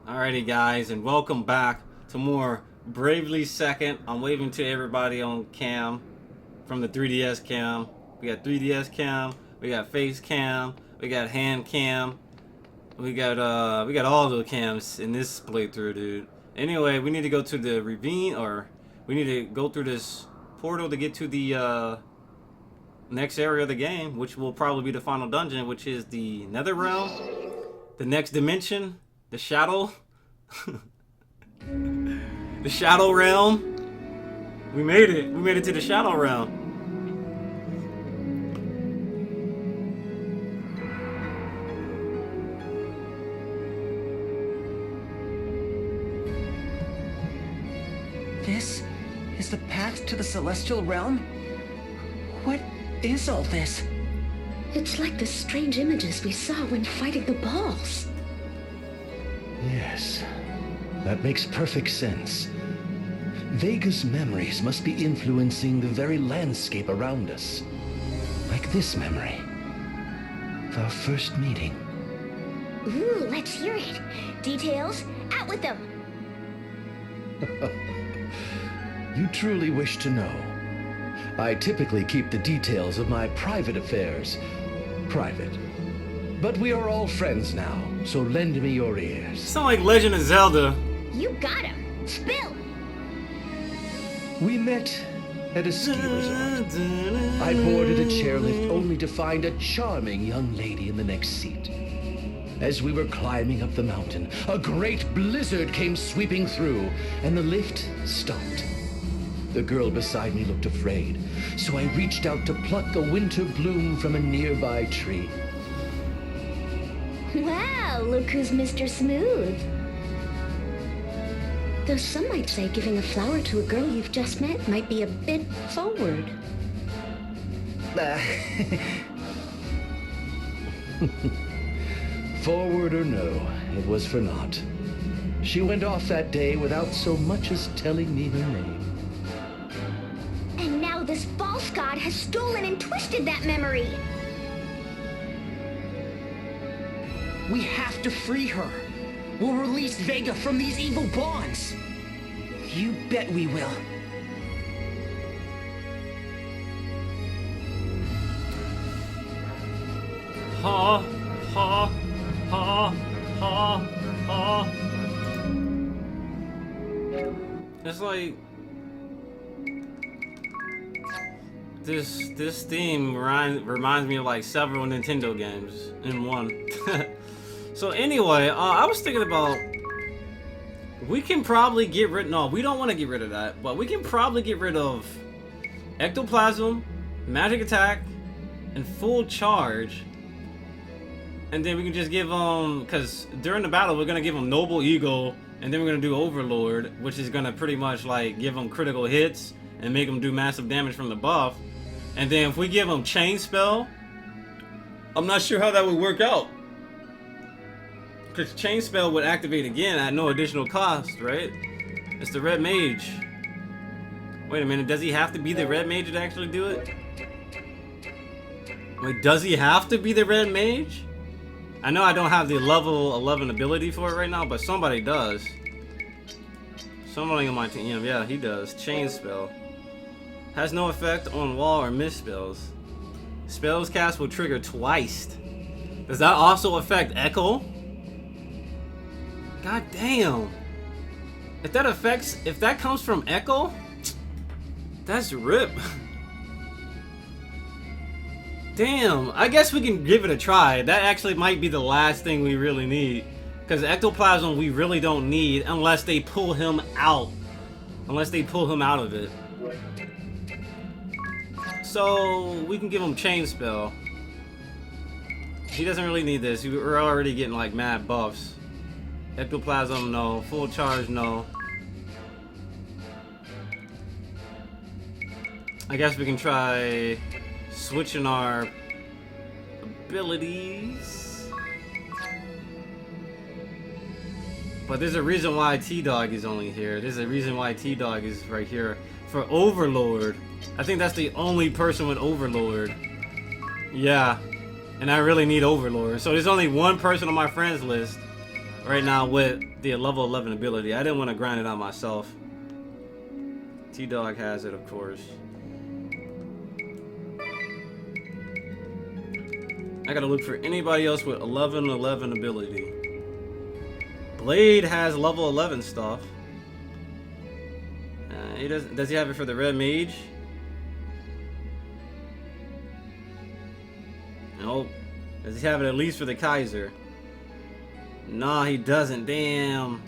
Alrighty guys, and welcome back to more Bravely Second. I'm waving to everybody on cam from the 3DS cam. We got 3DS cam, we got face cam, we got hand cam, we got all the cams in this playthrough, dude. Anyway, we need to go to the ravine, or we need to go through this portal to get to the next area of the game, which will probably be the final dungeon, which is the Nether Realm, the next dimension. The Shadow. The Shadow Realm. We made it. We made it to the Shadow Realm. This is the path to the Celestial Realm? What is all this? It's like the strange images we saw when fighting the balls. Yes, that makes perfect sense. Vega's memories must be influencing the very landscape around us. Like this memory of our first meeting. Ooh, let's hear it. Details, out with them. You truly wish to know. I typically keep the details of my private affairs private. But we are all friends now, so lend me your ears. Sound like Legend of Zelda. You got him. Spill. We met at a ski resort. I boarded a chairlift only to find a charming young lady in the next seat. As we were climbing up the mountain, a great blizzard came sweeping through, and the lift stopped. The girl beside me looked afraid, so I reached out to pluck a winter bloom from a nearby tree. Wow, look who's Mr. Smooth. Though some might say giving a flower to a girl you've just met might be a bit forward. Forward or no, it was for naught. She went off that day without so much as telling me her name. And now this false god has stolen and twisted that memory. We have to free her. We'll release Vega from these evil bonds. You bet we will. Ha, ha, ha, ha, ha. It's like this theme reminds me of like several Nintendo games in one. So anyway, I was thinking about, we can probably get rid, no, we don't want to get rid of that, but we can probably get rid of Ectoplasm, Magic Attack, and Full Charge. And then we can just give them, because during the battle we're going to give them Noble Eagle, and then we're going to do Overlord, which is going to pretty much like give them critical hits and make them do massive damage from the buff. And then if we give them Chain Spell, I'm not sure how that would work out. Because Chain Spell would activate again at no additional cost, right? It's the Red Mage. Wait a minute, does he have to be the Red Mage to actually do it? Wait, does he have to be the Red Mage? I know I don't have the level 11 ability for it right now, but somebody does. Somebody on my team, yeah, he does. Chain Spell. Has no effect on wall or miss spells. Spells cast will trigger twice. Does that also affect Echo? God damn. If that comes from Echo, that's rip. Damn, I guess we can give it a try. That actually might be the last thing we really need. Because Ectoplasm we really don't need unless they pull him out. Unless they pull him out of it. So we can give him Chain Spell. He doesn't really need this. We're already getting like mad buffs. Ectoplasm, no. Full Charge, no. I guess we can try switching our abilities. But there's a reason why T-Dog is only here. There's a reason why T-Dog is right here. For Overlord. I think that's the only person with Overlord. Yeah. And I really need Overlord. So there's only one person on my friends list right now with the level 11 ability. I didn't want to grind it out myself. T-Dog has it, of course. I gotta look for anybody else with 11 ability. Blade has level 11 stuff. He does he have it for the red mage? Nope. Does he have it at least for the Kaiser? Nah, he doesn't. Damn.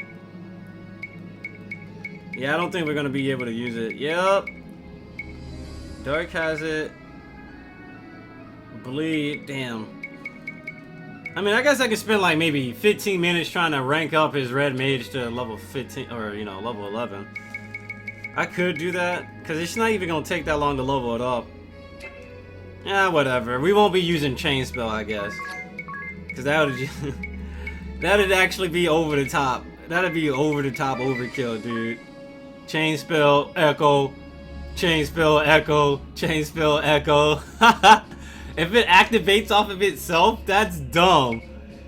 Yeah, I don't think we're gonna be able to use it. Yep. Dark has it. Bleed. Damn. I mean, I guess I could spend like maybe 15 minutes trying to rank up his red mage to level 15 or level 11. I could do that because it's not even gonna take that long to level it up. Yeah, whatever. We won't be using chain spell, I guess, because that would that'd actually be over the top. That'd be over the top overkill, dude. Chain spell, echo, chain spell, echo, chain spell, echo. If it activates off of itself, that's dumb.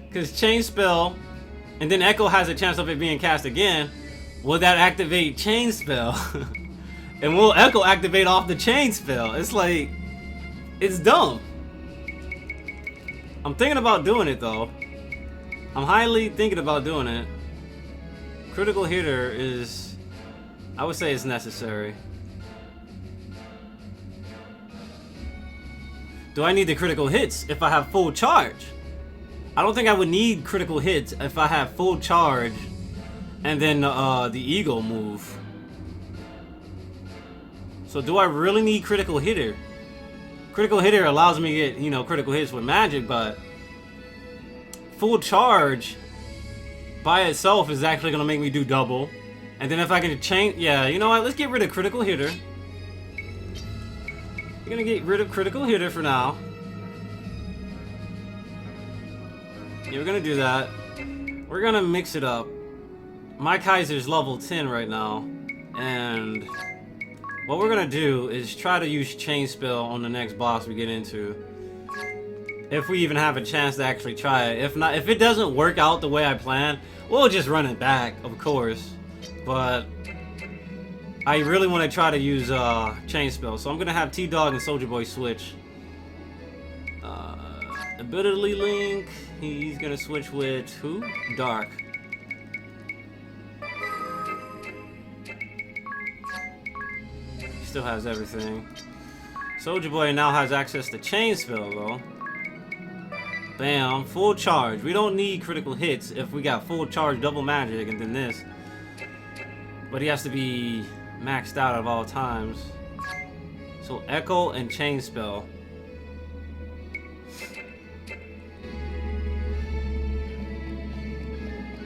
Because chain spell, and then echo has a chance of it being cast again. Will that activate chain spell? And will echo activate off the chain spell? It's like, it's dumb. I'm thinking about doing it though. I'm highly thinking about doing it. Critical hitter is, I would say it's necessary. Do I need the critical hits if I have full charge? I don't think I would need critical hits if I have full charge and then the eagle move. So do I really need critical hitter? Critical hitter allows me to get, critical hits with magic, but full charge by itself is actually going to make me do double. And then if I can change, yeah, you know what? Let's get rid of critical hitter. We're gonna get rid of critical hitter for now. Yeah, we're gonna do that. We're gonna mix it up. My Kaiser's level 10 right now, and what we're gonna do is try to use chain spell on the next boss we get into. If we even have a chance to actually try it. If not, if it doesn't work out the way I planned, we'll just run it back, of course. But I really want to try to use chain spell, so I'm gonna have T-Dog and Soldier Boy switch. Ability link. He's gonna switch with who? Dark. He still has everything. Soldier Boy now has access to chain spell though. Bam, full charge. We don't need critical hits if we got full charge double magic and then this. But he has to be maxed out at all times. So echo and chain spell.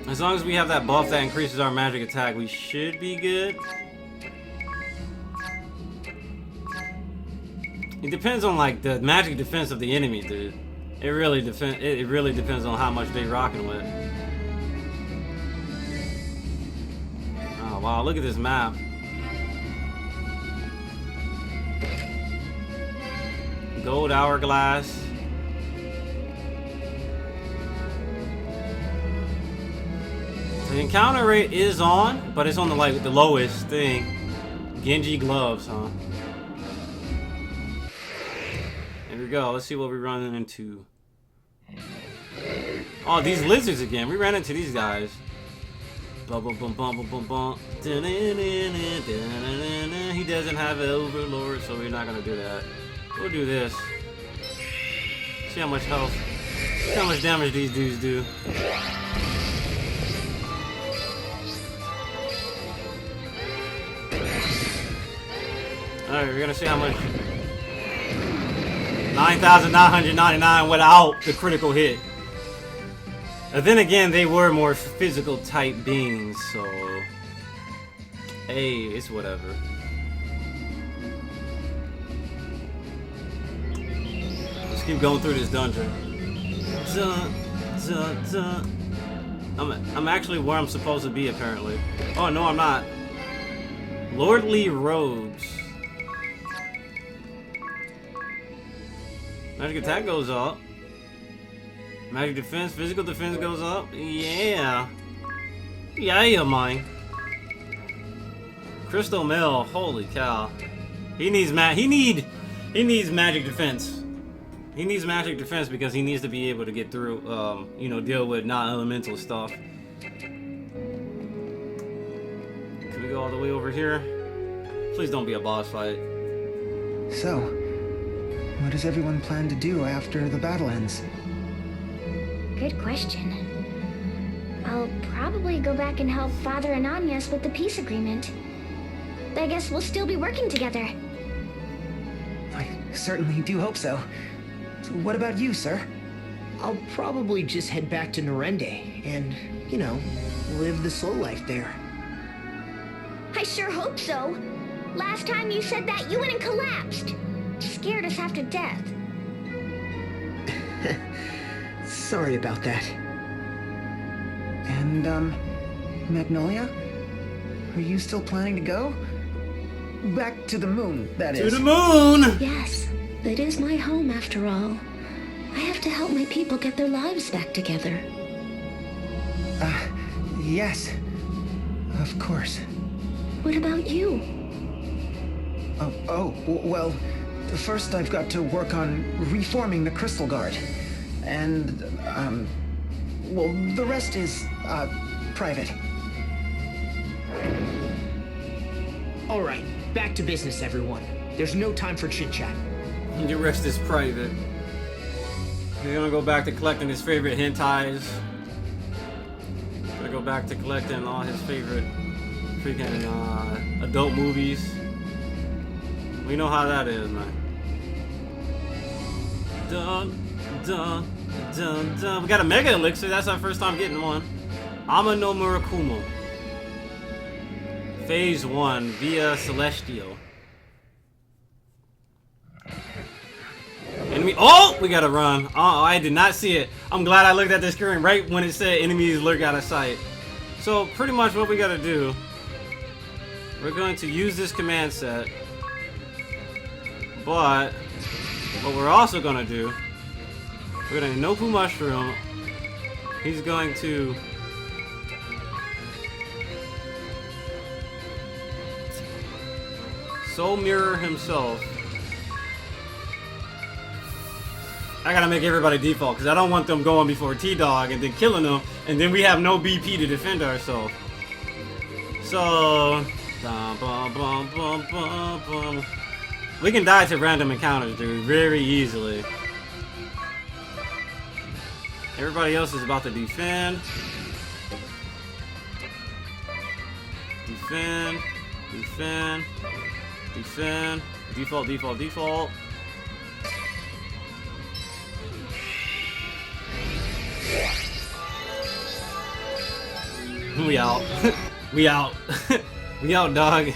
As long as we have that buff that increases our magic attack, we should be good. It depends on like the magic defense of the enemy, dude. It really depends on how much they rocking with. Oh wow, look at this map. Gold hourglass. The encounter rate is on, but it's on the lowest thing. Genji gloves, huh? Here we go. Let's see what we're running into. Oh, these lizards again. We ran into these guys. Bum bum bum bum bum bum. He doesn't have an overlord, so we're not gonna do that. We'll do this. See how much health. See how much damage these dudes do. Alright, we're gonna see how much. 9,999 without the critical hit. And then again, they were more physical type beings, so hey, it's whatever. Let's keep going through this dungeon. I'm actually where I'm supposed to be apparently. Oh no, I'm not. Lordly robes. Magic attack goes up. Magic defense, physical defense goes up. Yeah. Yeah, mine. Crystal Mill, holy cow. He needs magic defense. He needs magic defense because he needs to be able to get through, you know, deal with non-elemental stuff. Can we go all the way over here? Please don't be a boss fight. So, what does everyone plan to do after the battle ends? Good question. I'll probably go back and help Father Ananias with the peace agreement. I guess we'll still be working together. I certainly do hope so. So what about you, sir? I'll probably just head back to Norende and, you know, live the slow life there. I sure hope so. Last time you said that, you went and collapsed. Scared us half to death. Sorry about that. And, Magnolia? Are you still planning to go? Back to the moon, that To is. the moon! Yes, it is my home after all. I have to help my people get their lives back together. Yes. Of course. What about you? Well, first I've got to work on reforming the Crystal Guard. And, well, the rest is, private. All right, back to business, everyone. There's no time for chit-chat. The rest is private. He's gonna go back to collecting his favorite hentais. Gonna go back to collecting all his favorite freaking adult movies. We know how that is, man. Dun, dun, dun, dun. We got a Mega Elixir. That's our first time getting one. Ama no Murakumo. Phase 1 via Celestio. Enemy. Oh, we gotta run. Oh, I did not see it. I'm glad I looked at the screen right when it said enemies lurk out of sight. So pretty much what we gotta do, we're going to use this command set. But what we're also gonna do, we're gonna Nopu Mushroom. He's going to Soul Mirror himself. I gotta make everybody default because I don't want them going before T-Dog and then killing them, and then we have no BP to defend ourselves. So, we can die to random encounters, dude, very easily. Everybody else is about to defend. Defend. Defend. Defend. Default, default, default. We out. We out. We out, dog.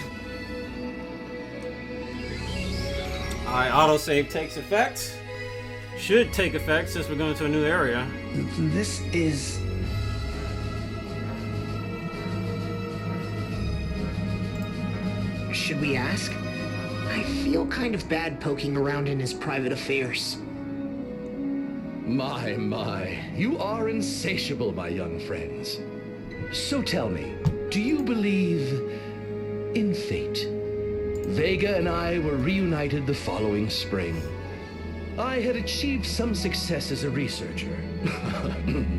Alright, autosave takes effect. Should take effect since we're going to a new area. This is... Should we ask? I feel kind of bad poking around in his private affairs. My, you are insatiable, my young friends. So tell me, do you believe in fate? Vega and I were reunited the following spring. I had achieved some success as a researcher.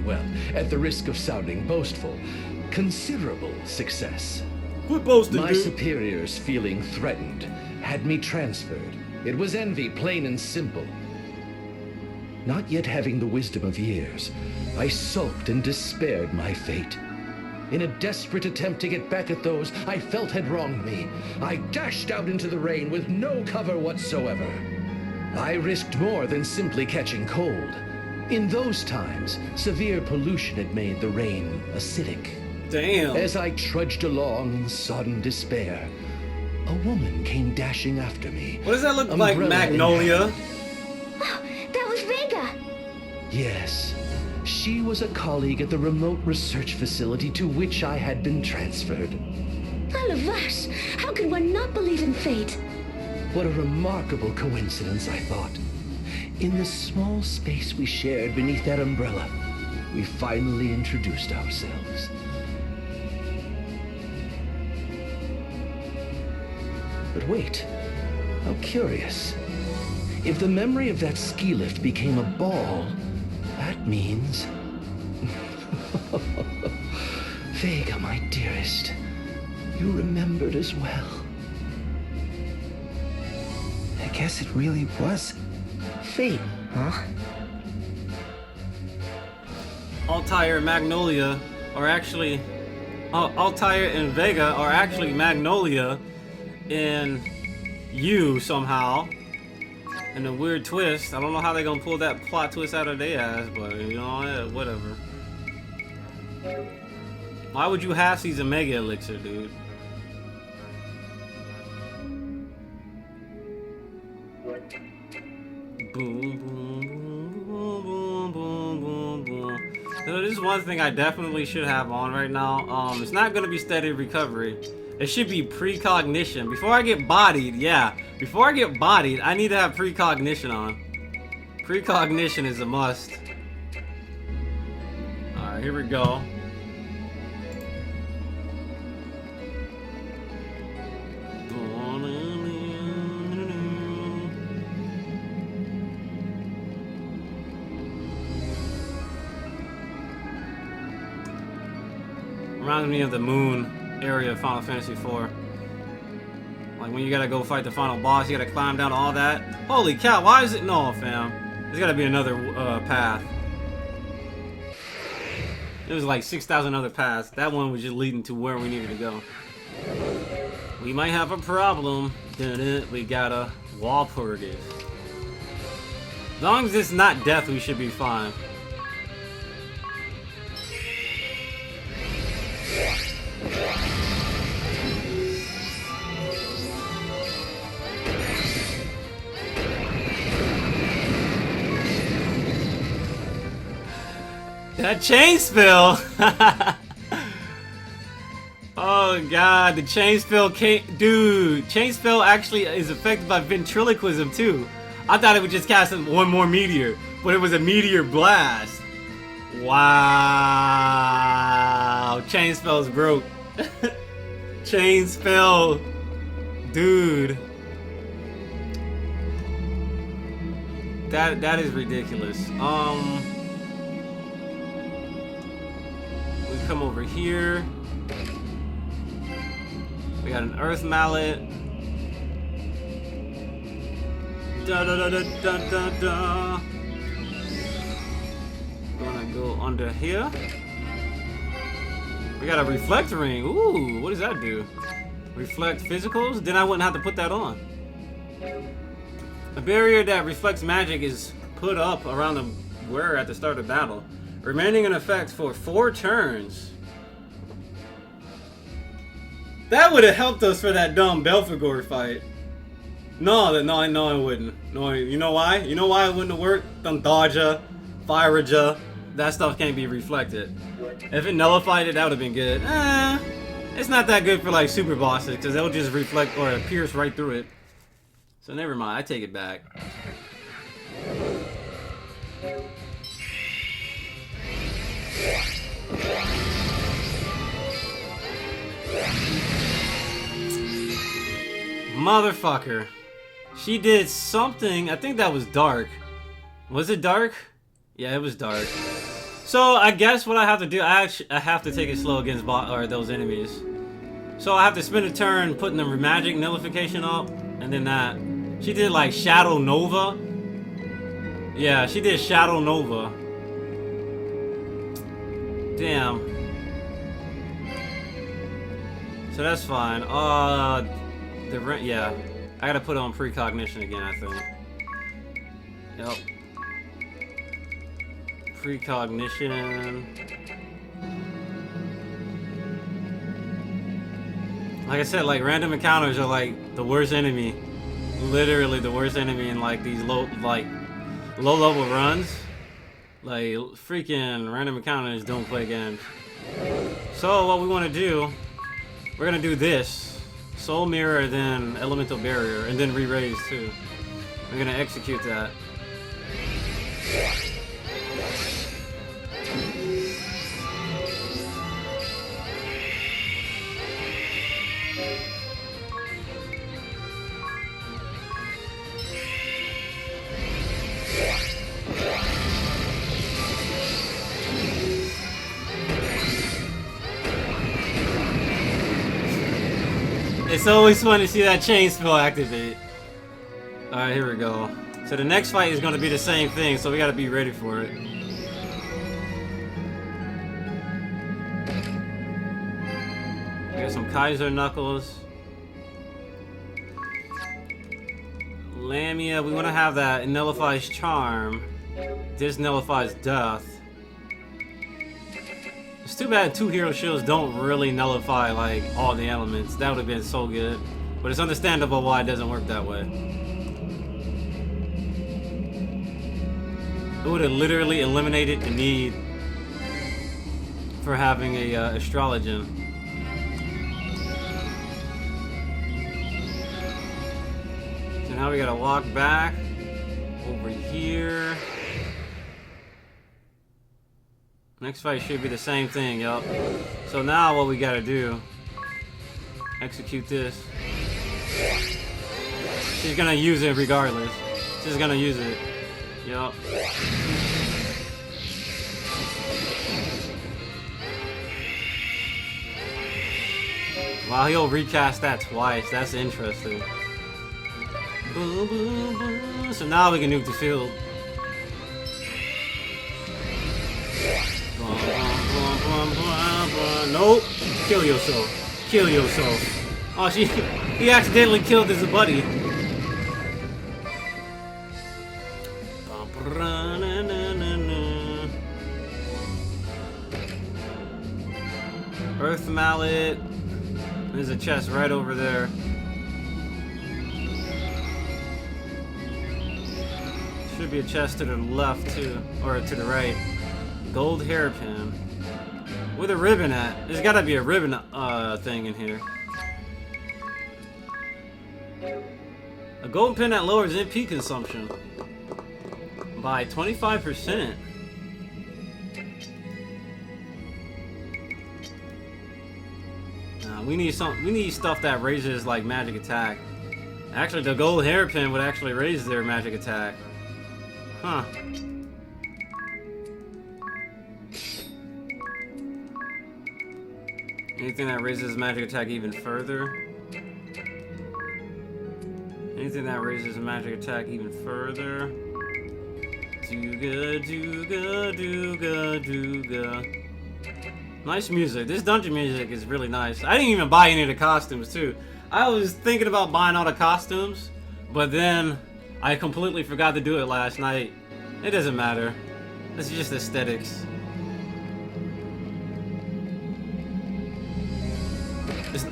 Well, at the risk of sounding boastful, considerable success. Quit boasting, My dude. superiors, feeling threatened, had me transferred. It was envy, plain and simple. Not yet having the wisdom of years, I sulked and despaired my fate. In a desperate attempt to get back at those I felt had wronged me, I dashed out into the rain with no cover whatsoever. I risked more than simply catching cold. In those times, severe pollution had made the rain acidic. Damn. As I trudged along in sodden despair, a woman came dashing after me. What does that look like, Umbrella in Magnolia? Oh, that was Vega. Yes, she was a colleague at the remote research facility to which I had been transferred. Alavas, how could one not believe in fate? What a remarkable coincidence, I thought. In the small space we shared beneath that umbrella, we finally introduced ourselves. But wait, how curious. If the memory of that ski lift became a ball, that means... Vega, my dearest, you remembered as well. I guess it really was fate, huh? Altair and Magnolia are actually... Altair and Vega are actually Magnolia and you somehow. And a weird twist. I don't know how they're gonna pull that plot twist out of their ass, but you know, yeah, whatever. Why would you half seize a Mega Elixir, dude? Boom, boom, boom, boom, boom, boom, boom. So this is one thing I definitely should have on right now. It's not gonna be steady recovery. It should be precognition. Before I get bodied, yeah. Before I get bodied, I need to have precognition on. Precognition is a must. Alright, here we go. Reminds me of the moon area of Final Fantasy IV. Like when you gotta go fight the final boss, you gotta climb down all that. Holy cow, why is it? No, fam. There's gotta be another path. There was like 6,000 other paths. That one was just leading to where we needed to go. We might have a problem. We gotta wall purge. As long as it's not death, we should be fine. That chain spill! Oh god, the chain spill can't. Dude, chain spill actually is affected by ventriloquism too. I thought it would just cast one more meteor, but it was a meteor blast. Wow. Chain spell's broke. Chain spell. Dude. That is ridiculous. We come over here. We got an earth mallet. Da da da da da da da. Gonna go under here. We got a reflect ring. Ooh, what does that do? Reflect physicals? Then I wouldn't have to put that on. A barrier that reflects magic is put up around the wearer at the start of battle, remaining in effect for 4 turns. That would have helped us for that dumb Belphegor fight. No, it wouldn't. No, you know why? You know why it wouldn't have worked? Thundaja, Fireja, that stuff can't be reflected. If it nullified it, that would have been good. It's not that good for like super bosses because they'll just reflect or pierce right through it. So never mind, I take it back. Motherfucker. She did something. I think that was dark. Was it dark? Yeah, it was dark. So I guess what I have to do, I have to take it slow against those enemies. So I have to spend a turn putting the magic nullification up, and then that. She did like Shadow Nova. Yeah, she did Shadow Nova. Damn. So that's fine. Yeah. I gotta put on precognition again, I think. Yep. Precognition. Like I said, like random encounters are like the worst enemy. Literally the worst enemy in like these low level runs. Like freaking random encounters don't play games. So what we want to do, we're gonna do this. Soul Mirror, then Elemental Barrier, and then Re-Raise too. We're gonna execute that. It's always fun to see that chain spell activate. Alright, here we go. So the next fight is going to be the same thing, so we got to be ready for it. We got some Kaiser Knuckles. Lamia, we want to have that. It nullifies Charm. This nullifies Death. It's too bad 2 hero shields don't really nullify like all the elements. That would have been so good. But it's understandable why it doesn't work that way. It would have literally eliminated the need for having a Astrologian. So now we gotta walk back over here. Next fight should be the same thing, yup. So now what we gotta do, execute this. She's gonna use it regardless. She's gonna use it. Yup. Wow, he'll recast that twice. That's interesting. Boom, boom, boom. So now we can nuke the field. Nope. Kill yourself. Kill yourself. Oh, he accidentally killed his buddy. Earth Mallet. There's a chest right over there. Should be a chest to the left too, or to the right. Gold hairpin. Where the ribbon at? There's gotta be a ribbon thing in here. A gold pin that lowers MP consumption by 25%. We need stuff that raises like magic attack. Actually, the gold hairpin would actually raise their magic attack. Huh. Anything that raises magic attack even further? Anything that raises magic attack even further? Dooga, dooga, dooga, dooga. Nice music. This dungeon music is really nice. I didn't even buy any of the costumes too. I was thinking about buying all the costumes, but then I completely forgot to do it last night. It doesn't matter. This is just aesthetics.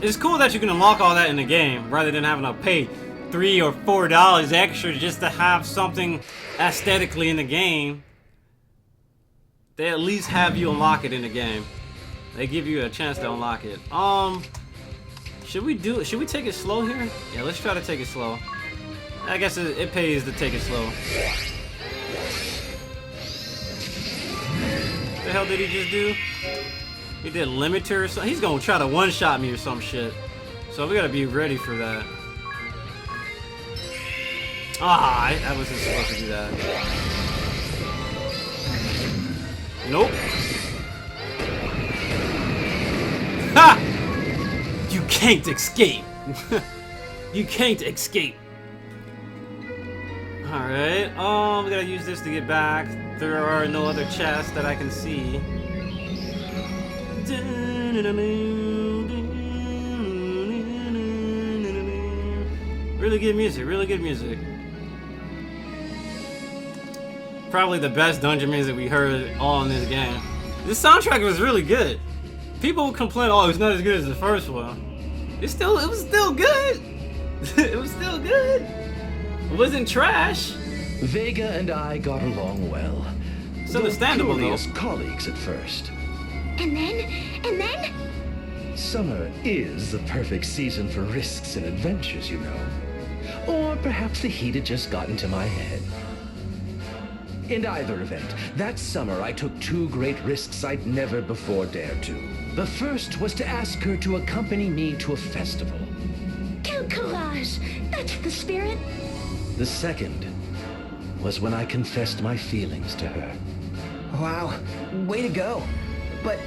It's cool that you can unlock all that in the game rather than having to pay $3 or $4 extra just to have something aesthetically in the game. They at least have you unlock it in the game. They give you a chance to unlock it. Should we take it slow here? Yeah, let's try to take it slow. I guess it pays to take it slow. What the hell did he just do? He did limiter or something. He's gonna try to one-shot me or some shit. So we gotta be ready for that. Ah, I wasn't supposed to do that. Nope. Ha! You can't escape. You can't escape. Alright, we gotta use this to get back. There are no other chests that I can see. Really good music, really good music. Probably the best dungeon music we heard all in this game. This soundtrack was really good. People would complain, oh, it's not as good as the first one. It was still good. It was still good. It wasn't trash. Vega and I got along well. It's understandable though. Purely as colleagues at first. And then? Summer is the perfect season for risks and adventures, you know. Or perhaps the heat had just gotten to my head. In either event, that summer I took 2 great risks I'd never before dared to. The first was to ask her to accompany me to a festival. Quel courage! That's the spirit. The second was when I confessed my feelings to her. Wow, way to go. But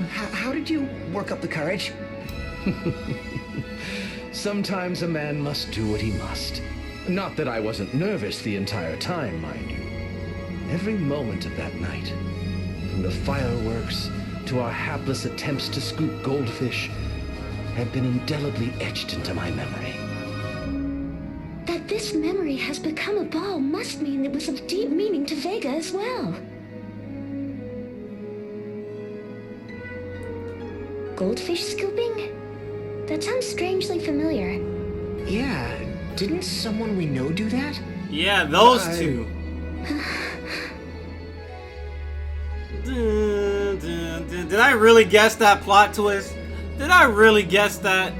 how did you work up the courage? Sometimes a man must do what he must. Not that I wasn't nervous the entire time, mind you. Every moment of that night, from the fireworks to our hapless attempts to scoop goldfish, have been indelibly etched into my memory. That this memory has become a ball must mean it was of deep meaning to Vega as well. Goldfish scooping? That sounds strangely familiar. Yeah, didn't someone we know do that? Yeah, those two. Did I really guess that plot twist? Did I really guess that?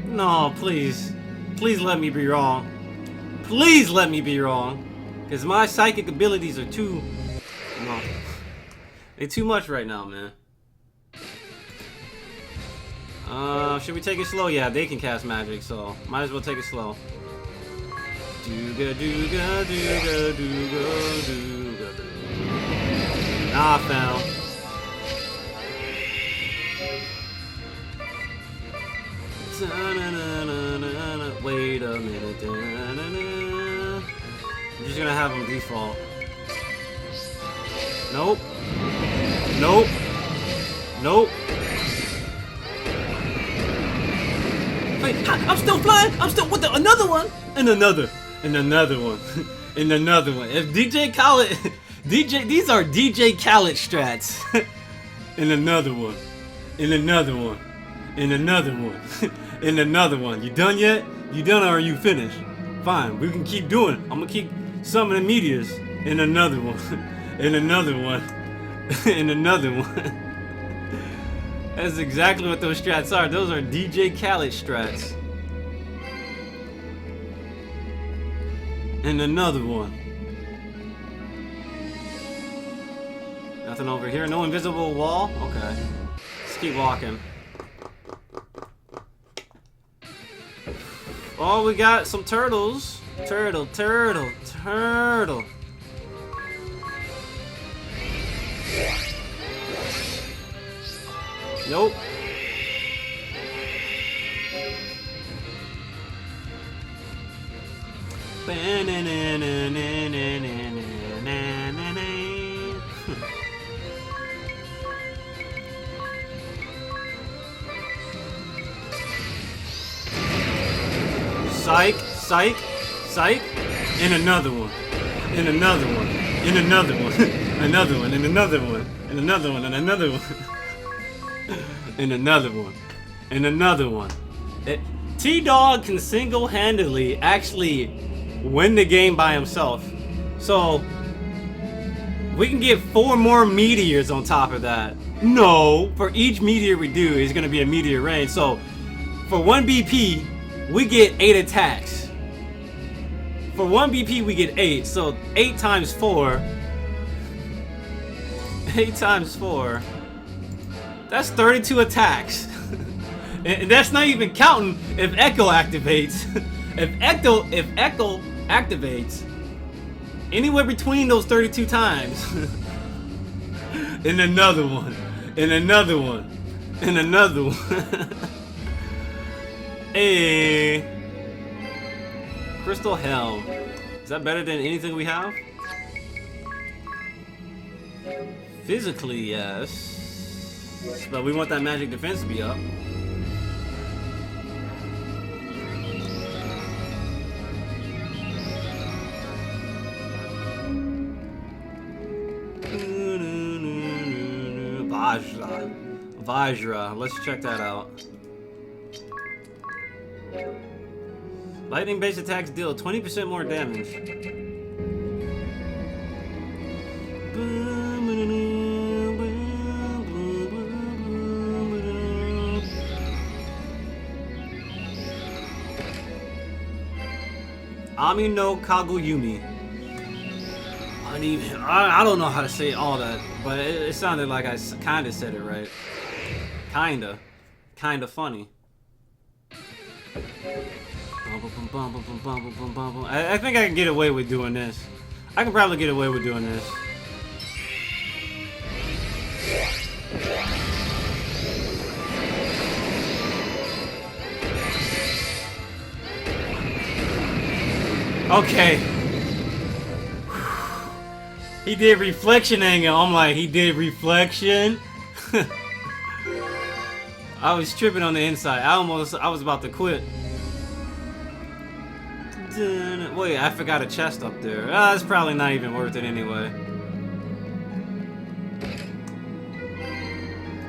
No, please. Please let me be wrong. Please let me be wrong. Because my psychic abilities are too... No. They're too much right now, man. Should we take it slow? Yeah, they can cast magic, so might as well take it slow. Dooga dooga dooga dooga dooga dooga. Nah, fam. Wait a minute. I'm just gonna have them default. Nope. Nope. Nope. Wait, I'm still flying. I'm still with another one, and another one, and another one. If DJ Khaled, these are DJ Khaled strats, and another one, and another one, and another one, and another one. You done yet? You done or are you finished? Fine, we can keep doing it. I'm gonna keep summoning meteors, and another one, and another one, and another one. That's exactly what those strats are. Those are DJ Khaled strats. And another one. Nothing over here. No invisible wall? Okay. Let's keep walking. Oh, we got some turtles. Turtle. Nope. Psych, and another one, and another one, and another one, another one, and another one, and another one, and another one. And another one. And another one. T-Dog can single-handedly actually win the game by himself. So, we can get 4 more meteors on top of that. No, for each meteor we do, it's going to be a meteor rain. So, for 1 BP, we get 8 attacks. For 1 BP, we get 8. So, 8 times 4. 8 times 4. That's 32 attacks. And that's not even counting if Echo activates. If Echo activates anywhere between those 32 times. And another one. And another one. And another one. Hey. Crystal Helm. Is that better than anything we have? Physically, yes. But we want that magic defense to be up. Vajra. Let's check that out. Lightning-based attacks deal 20% more damage. Ami no Kaguyumi. I don't know how to say all that, but it sounded like I kind of said it right. Kinda funny. I think I can get away with doing this. I can probably get away with doing this. Okay. He did reflection angle. I'm like, he did reflection. I was tripping on the inside. I was about to quit. Wait, I forgot a chest up there. It's probably not even worth it anyway.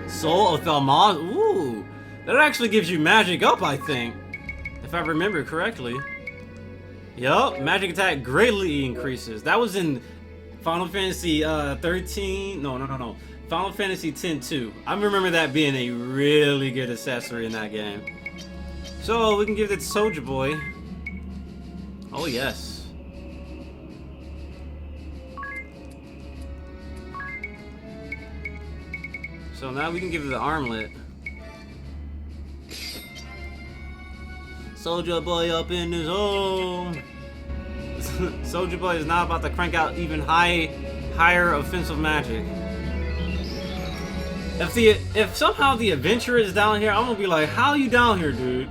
Soul of Thelma. Ooh, that actually gives you magic up, I think, if I remember correctly. Yup, magic attack greatly increases. That was in Final Fantasy 13. No. Final Fantasy X-2. I remember that being a really good accessory in that game. So we can give it to Soldier Boy. Oh yes. So now we can give it the armlet. Soldier Boy up in his home. Soldier Boy is now about to crank out even higher offensive magic. If somehow the adventurer is down here, I'm gonna be like, how are you down here, dude?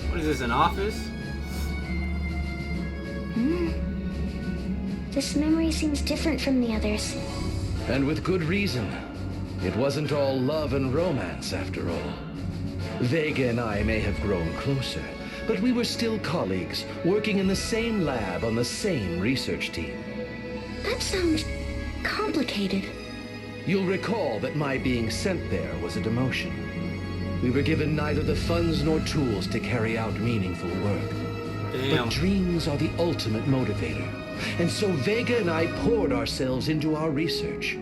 What is this, an office? This memory seems different from the others. And with good reason. It wasn't all love and romance, after all. Vega and I may have grown closer, but we were still colleagues, working in the same lab on the same research team. That sounds complicated. You'll recall that my being sent there was a demotion. We were given neither the funds nor tools to carry out meaningful work. Damn. But dreams are the ultimate motivator, and so Vega and I poured ourselves into our research.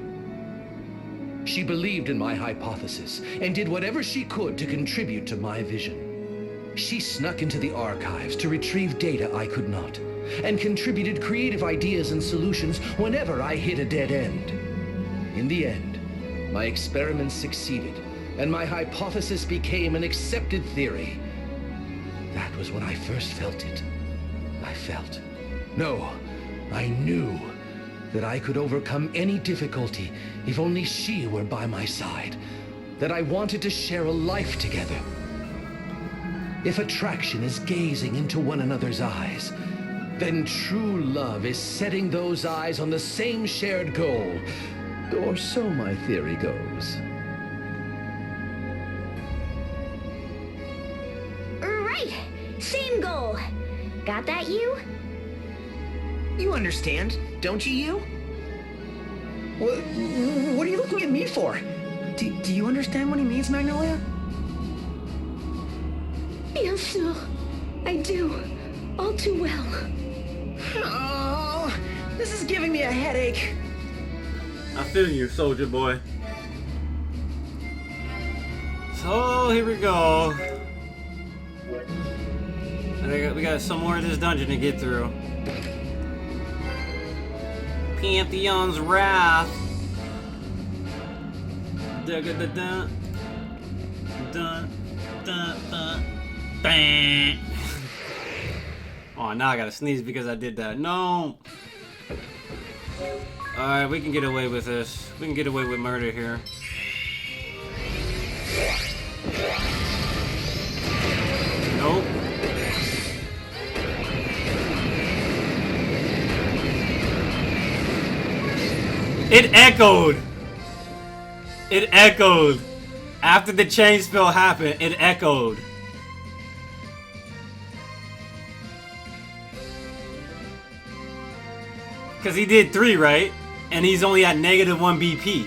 She believed in my hypothesis and did whatever she could to contribute to my vision. She snuck into the archives to retrieve data I could not, and contributed creative ideas and solutions whenever I hit a dead end. In the end, my experiments succeeded, and my hypothesis became an accepted theory. That was when I first felt it. I knew that I could overcome any difficulty if only she were by my side. That I wanted to share a life together. If attraction is gazing into one another's eyes, then true love is setting those eyes on the same shared goal. Or so my theory goes. Right! Same goal! Got that, you? You understand, don't you? What are you looking at me for? Do you understand what he means, Magnolia? Yes, sir. I do. All too well. Oh, this is giving me a headache. I feel you, Soldier Boy. So here we go. And we got some more of this dungeon to get through. Pantheon's Wrath. Dun dun dun dun dun dun. Bang. Oh, now I gotta sneeze because I did that. No. Alright, we can get away with this. We can get away with murder here. Nope. It echoed! It echoed! After the chain spell happened, it echoed. Because he did 3, right? And he's only at -1 BP.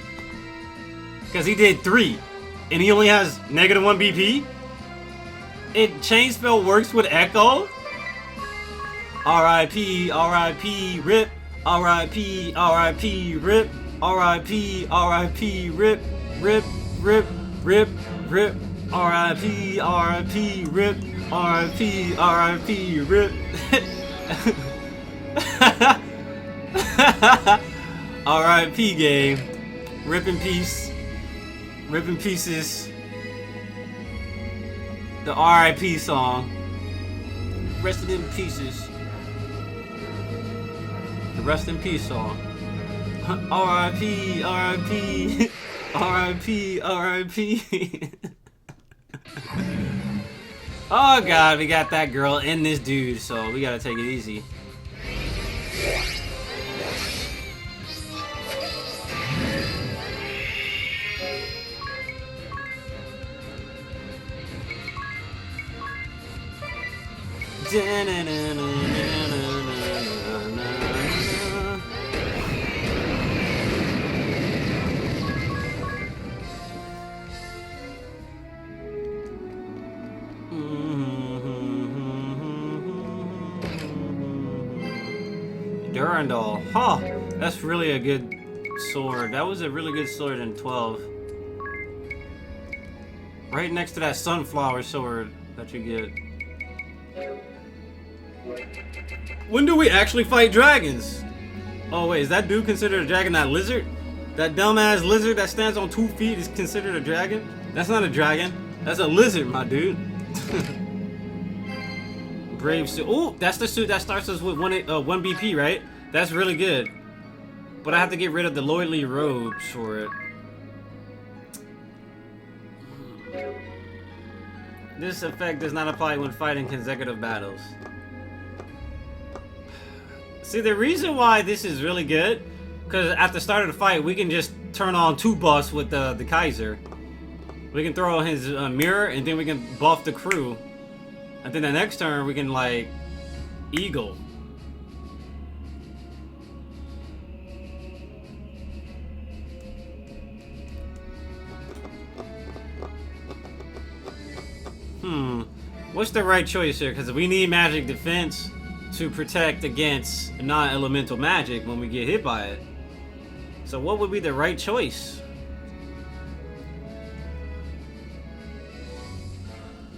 Because he did 3. And he only has -1 BP? Chain spell works with echo? R.I.P. R.I.P. RIP. R.I.P. R.I.P. RIP. R.I.P. R.I.P. RIP. RIP. RIP. RIP. RIP. R.I.P. R.I.P. RIP. R.I.P. R.I.P. RIP. R.I.P. game. Rip in peace. Rip in pieces. The R.I.P. song. Rest in pieces. The rest in peace song. R.I.P. R.I.P. R.I.P. R.I.P. Oh god, we got that girl and this dude, so we gotta take it easy. Durandal. Huh. That's really a good sword. That was a really good sword in 12. Right next to that sunflower sword that you get. When do we actually fight dragons? Oh wait, is that dude considered a dragon? That lizard? That dumbass lizard that stands on 2 feet is considered a dragon? That's not a dragon. That's a lizard, my dude. Brave suit. Oh, that's the suit that starts us with 1 BP, right? That's really good. But I have to get rid of the lordly robes for it. This effect does not apply when fighting consecutive battles. See, the reason why this is really good, because at the start of the fight, we can just turn on 2 buffs with the Kaiser. We can throw on his mirror, and then we can buff the crew. And then the next turn, we can, like, eagle. What's the right choice here? Because we need magic defense to protect against non-elemental magic when we get hit by it. So what would be the right choice?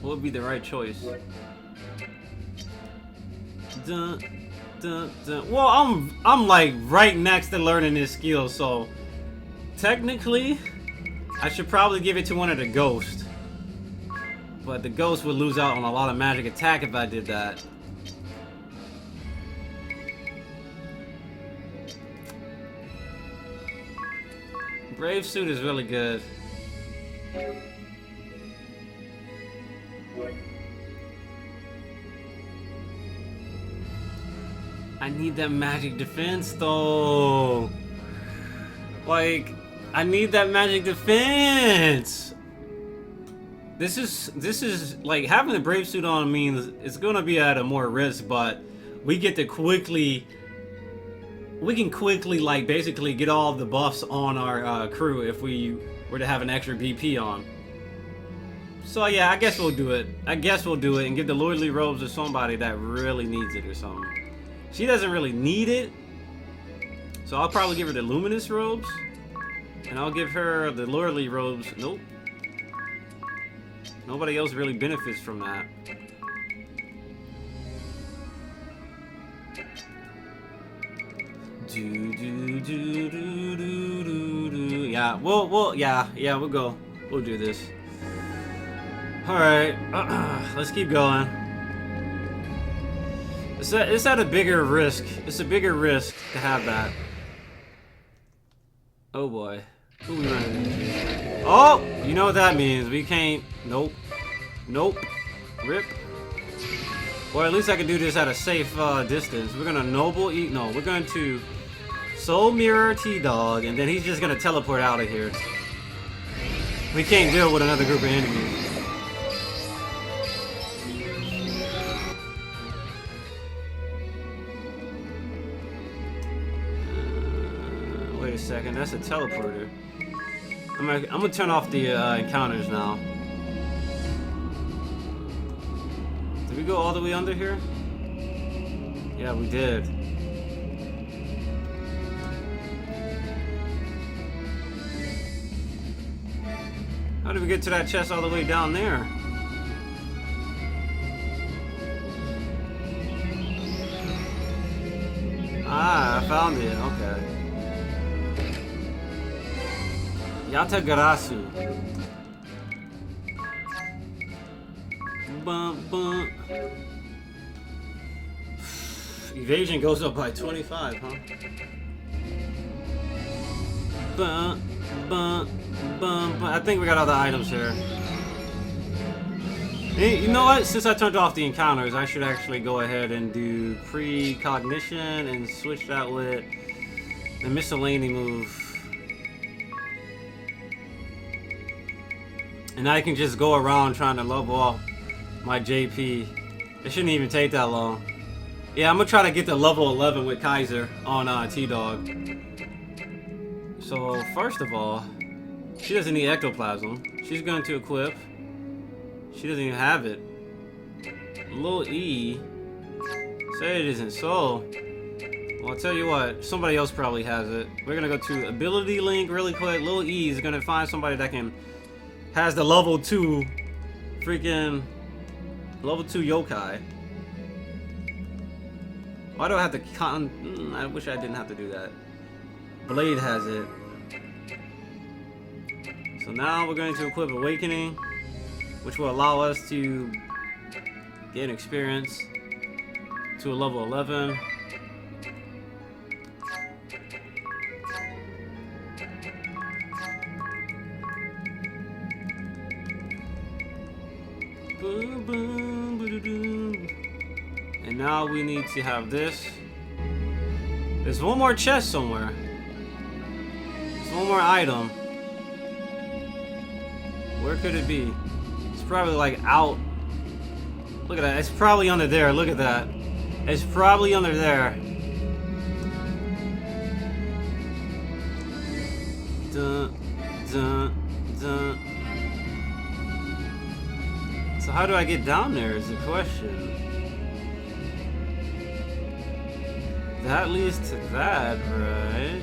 What would be the right choice? Dun, dun, dun. Well, I'm like right next to learning this skill, so technically I should probably give it to one of the ghosts. But the ghost would lose out on a lot of magic attack if I did that. Brave suit is really good. I need that magic defense though. Like, I need that magic defense. This is like having the brave suit on means it's gonna be at a more risk, but we get to quickly like basically get all the buffs on our crew if we were to have an extra BP on. So yeah, I guess we'll do it. I guess we'll do it and give the lordly robes to somebody that really needs it or something. She doesn't really need it, so I'll probably give her the luminous robes, and I'll give her the lordly robes. Nope. Nobody else really benefits from that. Yeah, we'll go. We'll do this. Alright, let's keep going. It's at a bigger risk. It's a bigger risk to have that. Oh boy. Who we running into? Oh! You know what that means. We can't... Nope. Nope. Rip. Or at least I can do this at a safe distance. We're gonna noble eat... No, we're going to soul mirror T-Dog, and then he's just gonna teleport out of here. We can't deal with another group of enemies. Wait a second, that's a teleporter. I'm gonna turn off the encounters now. Did we go all the way under here? Yeah, we did. How did we get to that chest all the way down there? Ah, I found it. Okay. Yatagarasu. Bum, bum. Evasion goes up by 25, huh? Bum, bum, bum, bum. I think we got all the items here. Hey, you know what? Since I turned off the encounters, I should actually go ahead and do precognition and switch that with the miscellany move. And I can just go around trying to level up my JP. It shouldn't even take that long. Yeah, I'm gonna try to get to level 11 with Kaiser on T-Dog. So, first of all, she doesn't need ectoplasm. She's going to equip. She doesn't even have it. Lil E. Say it isn't so. Well, I'll tell you what. Somebody else probably has it. We're gonna go to ability link really quick. Lil E is gonna find somebody that has the level 2 freaking level 2 yokai. Why do I have to I wish I didn't have to do that. Blade has it. So now we're going to equip Awakening, which will allow us to gain experience to a level 11. And now we need to have this. There's one more chest somewhere. There's one more item. Where could it be? It's probably like out. Look at that. It's probably under there. Look at that. It's probably under there. Dun, dun, dun. So how do I get down there is the question. That leads to that, right?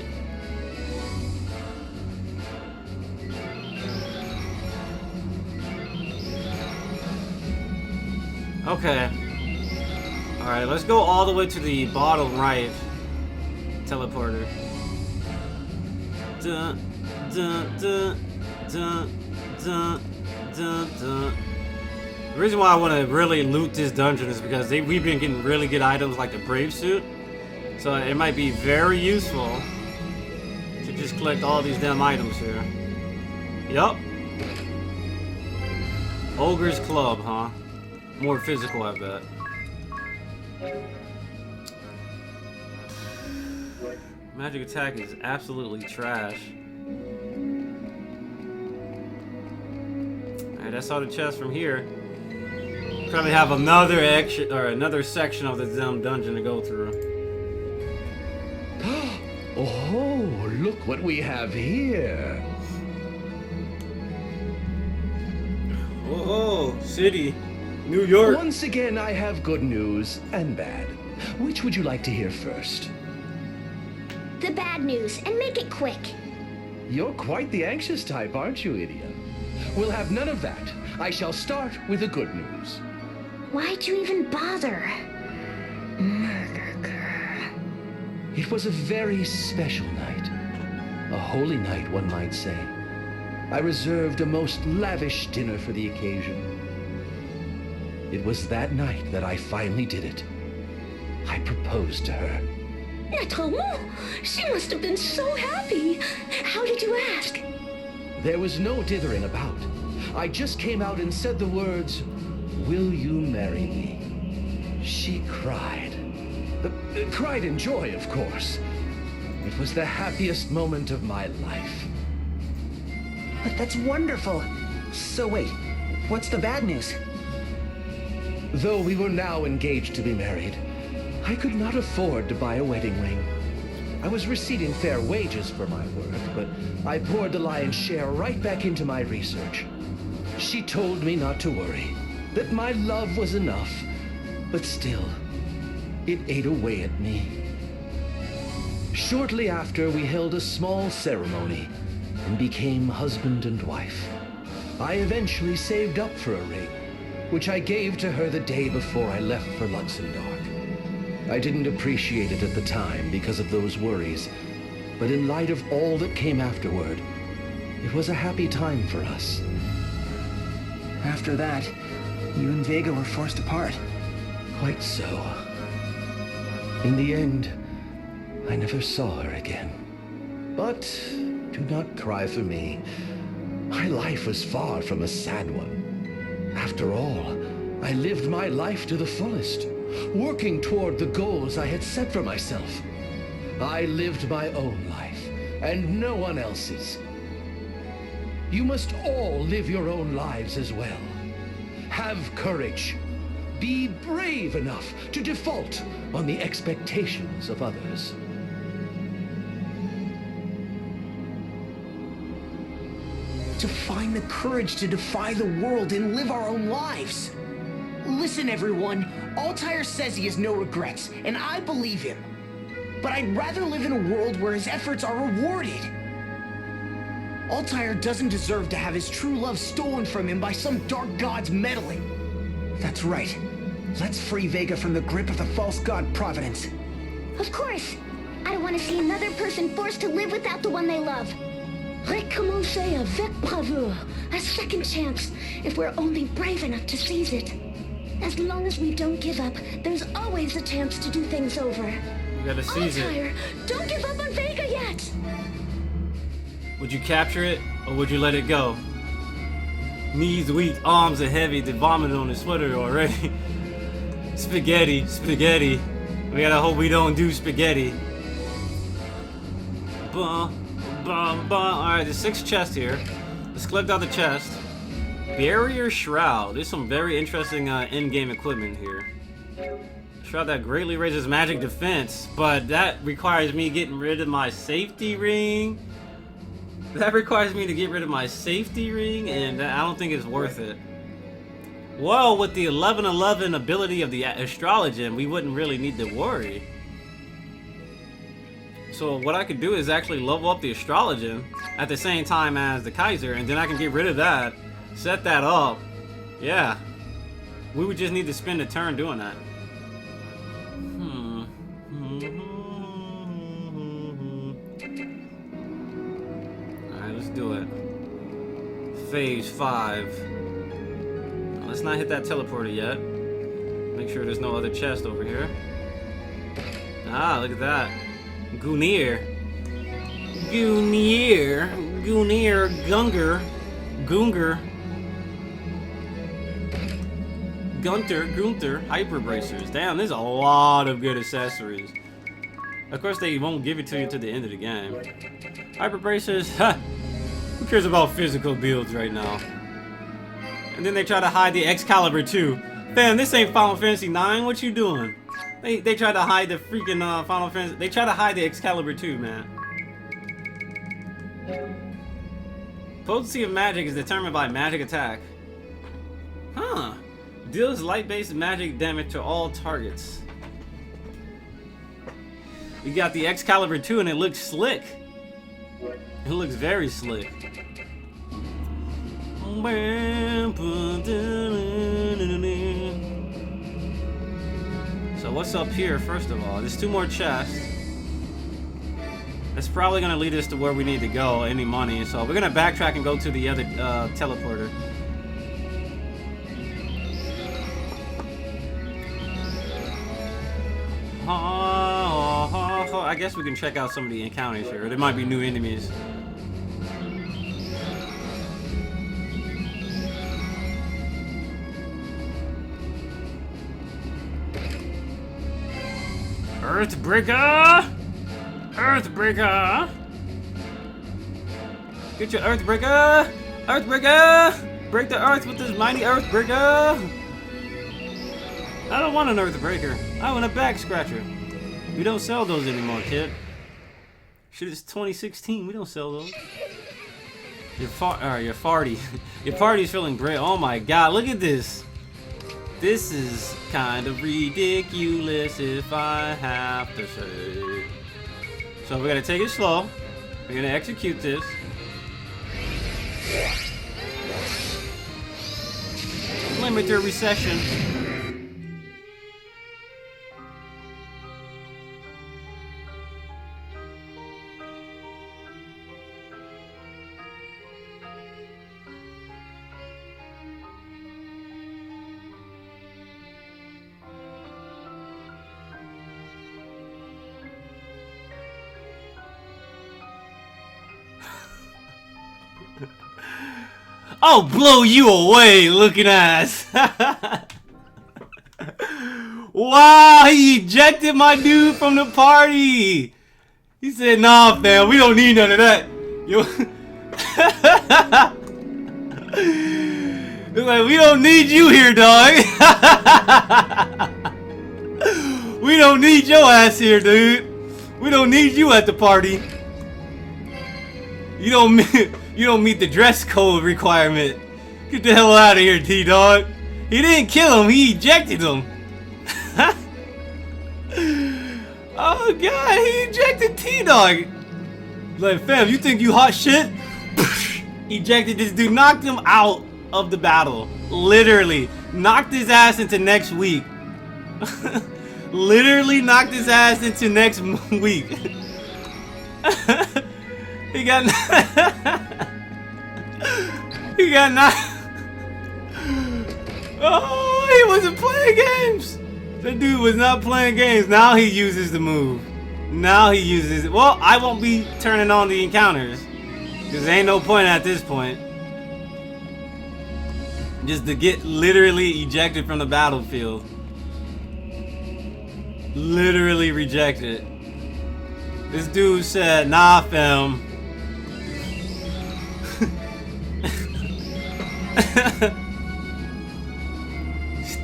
Okay. Alright, let's go all the way to the bottom right teleporter. Dun, dun, dun, dun, dun, dun, dun. The reason why I want to really loot this dungeon is because we've been getting really good items like the Brave Suit. So it might be very useful to just collect all these damn items here. Yup. Ogre's Club, huh? More physical, I bet. Magic attack is absolutely trash. Alright, that's all the chests from here. Probably have another section of the damn dungeon to go through. Oh, look what we have here. Whoa, city, New York. Once again, I have good news and bad. Which would you like to hear first? The bad news, and make it quick. You're quite the anxious type, aren't you, idiot? We'll have none of that. I shall start with the good news. Why'd you even bother? It was a very special night. A holy night, one might say. I reserved a most lavish dinner for the occasion. It was that night that I finally did it. I proposed to her. Naturellement! She must have been so happy. How did you ask? There was no dithering about. I just came out and said the words, "Will you marry me?" She cried. Cried in joy, of course. It was the happiest moment of my life. But that's wonderful. So wait, what's the bad news? Though we were now engaged to be married, I could not afford to buy a wedding ring. I was receiving fair wages for my work, but I poured the lion's share right back into my research. She told me not to worry, that my love was enough, but still, it ate away at me. Shortly after, we held a small ceremony and became husband and wife. I eventually saved up for a ring, which I gave to her the day before I left for Luxembourg. I didn't appreciate it at the time because of those worries, but in light of all that came afterward, it was a happy time for us. After that, you and Vega were forced apart. Quite so. In the end, I never saw her again. But do not cry for me. My life was far from a sad one. After all, I lived my life to the fullest, working toward the goals I had set for myself. I lived my own life, and no one else's. You must all live your own lives as well. Have courage. Be brave enough to default on the expectations of others. To find the courage to defy the world and live our own lives. Listen, everyone. Altair says he has no regrets, and I believe him. But I'd rather live in a world where his efforts are rewarded. Altair doesn't deserve to have his true love stolen from him by some dark god's meddling. That's right. Let's free Vega from the grip of the false god Providence. Of course. I don't want to see another person forced to live without the one they love. Recommencer avec bravoure. A second chance, if we're only brave enough to seize it. As long as we don't give up, there's always a chance to do things over. We gotta seize Altair, it. don't give up on Vega yet! Would you capture it, or would you let it go? Knees weak, arms are heavy, they vomited on his sweater already. Spaghetti, spaghetti. We gotta hope we don't do spaghetti. Bum, bum, bum. Alright, there's 6 chests here. Let's collect out the chest. Barrier Shroud. There's some very interesting in-game equipment here. Shroud that greatly raises magic defense, but that requires me getting rid of my safety ring. That requires me to get rid of my safety ring, and I don't think it's worth it. Well, with the 1111 ability of the Astrologian, we wouldn't really need to worry. So what I could do is actually level up the Astrologian at the same time as the Kaiser, and then I can get rid of that, set that up. Yeah. We would just need to spend a turn doing that. Alright, let's do it. Phase 5. Let's not hit that teleporter yet. Make sure there's no other chest over here. Ah, look at that. Gunir. Gunger. Gunther, hyper bracers. Damn, there's a lot of good accessories. Of course, they won't give it to you to the end of the game. Hyper bracers, ha! Who cares about physical builds right now? And then they try to hide the Excalibur 2. Fam, this ain't Final Fantasy 9. What you doing? They try to hide the freaking Final Fantasy. They try to hide the Excalibur 2, man. Potency of magic is determined by magic attack. Huh. Deals light-based magic damage to all targets. We got the Excalibur 2 and it looks slick. It looks very slick. So what's up here, first of all? There's 2 more chests. That's probably going to lead us to where we need to go, any money. So we're going to backtrack and go to the other teleporter. I guess we can check out some of the encounters here. There might be new enemies. Earthbreaker! Earthbreaker! Get your Earthbreaker! Earthbreaker! Break the earth with this mighty Earthbreaker! I don't want an Earthbreaker. I want a back scratcher. We don't sell those anymore, kid. Shit, it's 2016. We don't sell those. You're farty. Your party's feeling great. Oh my god, look at this. This is kind of ridiculous if I have to say. So we're gonna take it slow. We're gonna execute this. Limiter recession. I'll blow you away, looking ass. Wow, he ejected my dude from the party. He said, nah, fam, we don't need none of that. Yo. It's like, we don't need you here, dog. We don't need your ass here, dude. We don't need you at the party. You don't meet the dress code requirement. Get the hell out of here, T-Dog. He didn't kill him, he ejected him. Oh god, he ejected T-Dog. Like, fam, you think you hot shit? Ejected this dude, knocked him out of the battle. Literally. Knocked his ass into next week. Literally knocked his ass into next week. He got he got knocked. Oh, he wasn't playing games. That dude was not playing games. Now he uses the move. Now he uses it. Well, I won't be turning on the encounters. Because there ain't no point at this point. Just to get literally ejected from the battlefield. Literally rejected. This dude said, nah, fam.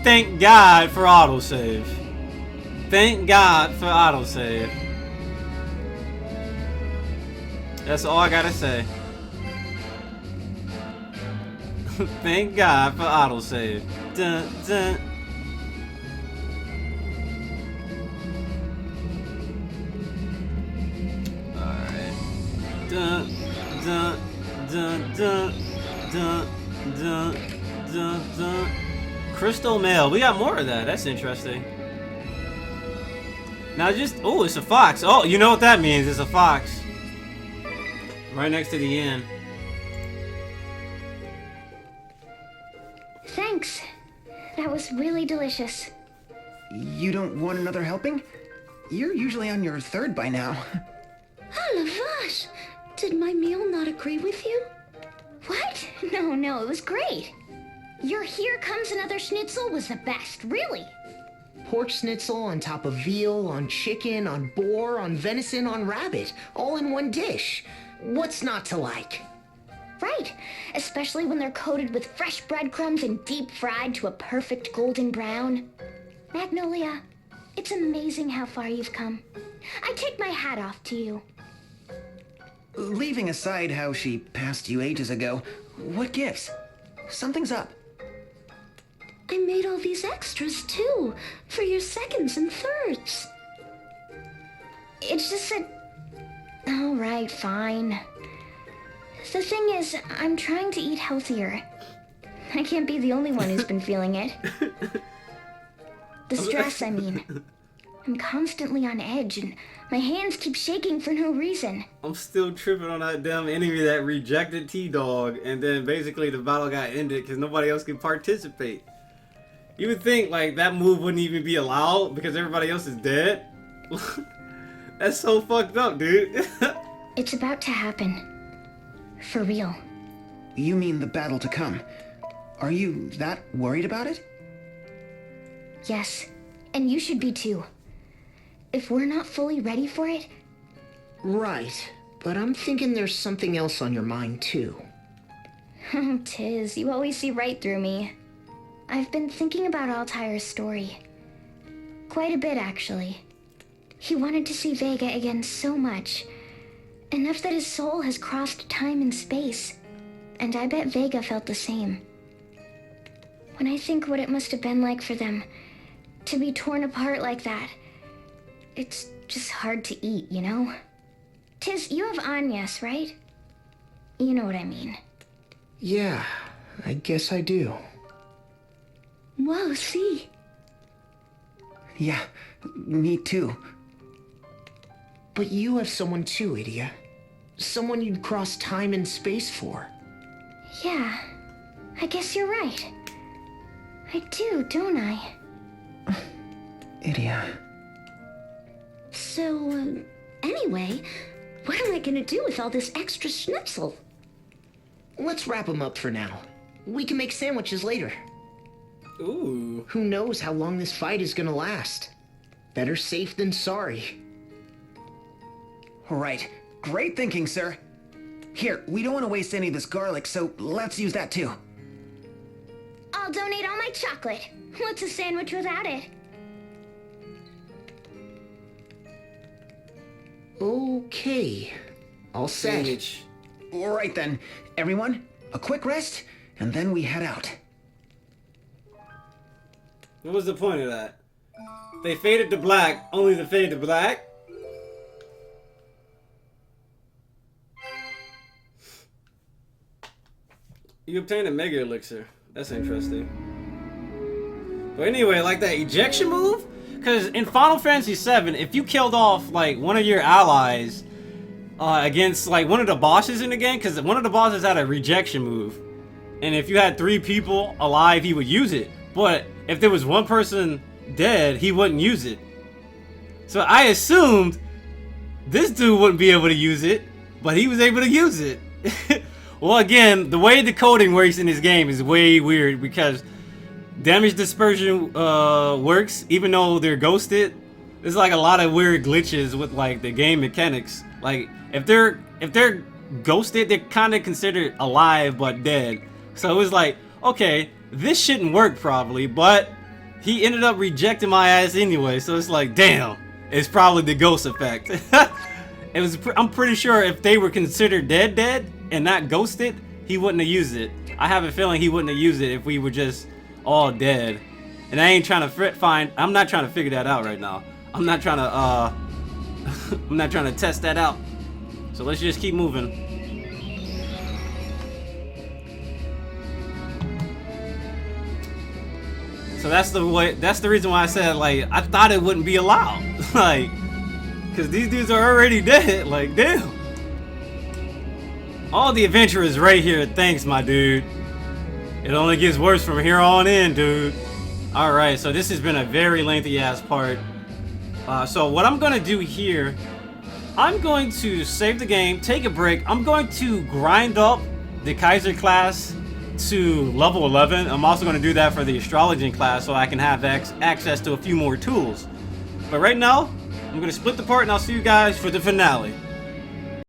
Thank God for autosave. Thank God for autosave. That's all I gotta say. Thank God for autosave. Dun, dun. Alright. Dun, dun, dun, dun, dun, dun, dun, dun. Crystal mail. We got more of that. That's interesting. Now just... Oh, it's a fox. Oh, you know what that means. It's a fox. Right next to the inn. Thanks. That was really delicious. You don't want another helping? You're usually on your third by now. Oh, la vache! Did my meal not agree with you? What? No, it was great. Your here comes another schnitzel was the best, really. Pork schnitzel on top of veal, on chicken, on boar, on venison, on rabbit, all in one dish. What's not to like? Right, especially when they're coated with fresh breadcrumbs and deep fried to a perfect golden brown. Magnolia, it's amazing how far you've come. I take my hat off to you. Leaving aside how she passed you ages ago, what gives? Something's up. I made all these extras too, for your seconds and thirds. It's just that... All right, fine. The thing is, I'm trying to eat healthier. I can't be the only one who's been feeling it. The stress, I mean. I'm constantly on edge, and my hands keep shaking for no reason. I'm still tripping on that damn enemy that rejected T-Dog, and then basically the battle got ended because nobody else could participate. You would think, like, that move wouldn't even be allowed because everybody else is dead. That's so fucked up, dude. It's about to happen. For real. You mean the battle to come. Are you that worried about it? Yes, and you should be too. If we're not fully ready for it... Right, but I'm thinking there's something else on your mind too. Tiz, you always see right through me. I've been thinking about Altair's story. Quite a bit, actually. He wanted to see Vega again so much. Enough that his soul has crossed time and space. And I bet Vega felt the same. When I think what it must have been like for them, to be torn apart like that, it's just hard to eat, you know? Tiz, you have Agnes, right? You know what I mean. Yeah, I guess I do. Whoa, see? Yeah, me too. But you have someone too, Idia. Someone you'd cross time and space for. Yeah, I guess you're right. I do, don't I? Idia. So, anyway, what am I gonna do with all this extra schnitzel? let's wrap him up for now. We can make sandwiches later. Ooh. Who knows how long this fight is gonna last? Better safe than sorry. Right. Great thinking, sir. Here, we don't want to waste any of this garlic, so let's use that too. I'll donate all my chocolate. What's a sandwich without it? Okay. All set. Sandwich. All right then. Everyone, a quick rest, and then we head out. What was the point of that? They faded to black, only to fade to black? You obtained a Mega Elixir. That's interesting. But anyway, like that ejection move? Because in Final Fantasy VII, if you killed off, like, one of your allies against, like, one of the bosses in the game, because one of the bosses had a rejection move. And if you had 3 people alive, he would use it. But if there was one person dead, he wouldn't use it. So I assumed this dude wouldn't be able to use it, but he was able to use it. Well, again, the way the coding works in this game is way weird because damage dispersion works even though they're ghosted. There's like a lot of weird glitches with like the game mechanics. Like if they're ghosted, they're kind of considered alive but dead. So it was like, okay, this shouldn't work probably, but he ended up rejecting my ass anyway. So it's like, damn, it's probably the ghost effect. I'm pretty sure if they were considered dead and not ghosted, he wouldn't have used it. I have a feeling he wouldn't have used it if we were just all dead. And I ain't trying to I'm not trying to figure that out right now. I'm not trying to I'm not trying to test that out. So let's just keep moving. So that's the reason why I said, like, I thought it wouldn't be allowed. Like, because these dudes are already dead. Like, damn. All the adventure is right here. Thanks, my dude. It only gets worse from here on in, dude. Alright, so this has been a very lengthy ass part. So what I'm going to do here, I'm going to save the game, take a break. I'm going to grind up the Kaiser class to level 11. I'm also going to do that for the astrology class so I can have access to a few more tools. But right now, I'm going to split the part and I'll see you guys for the finale.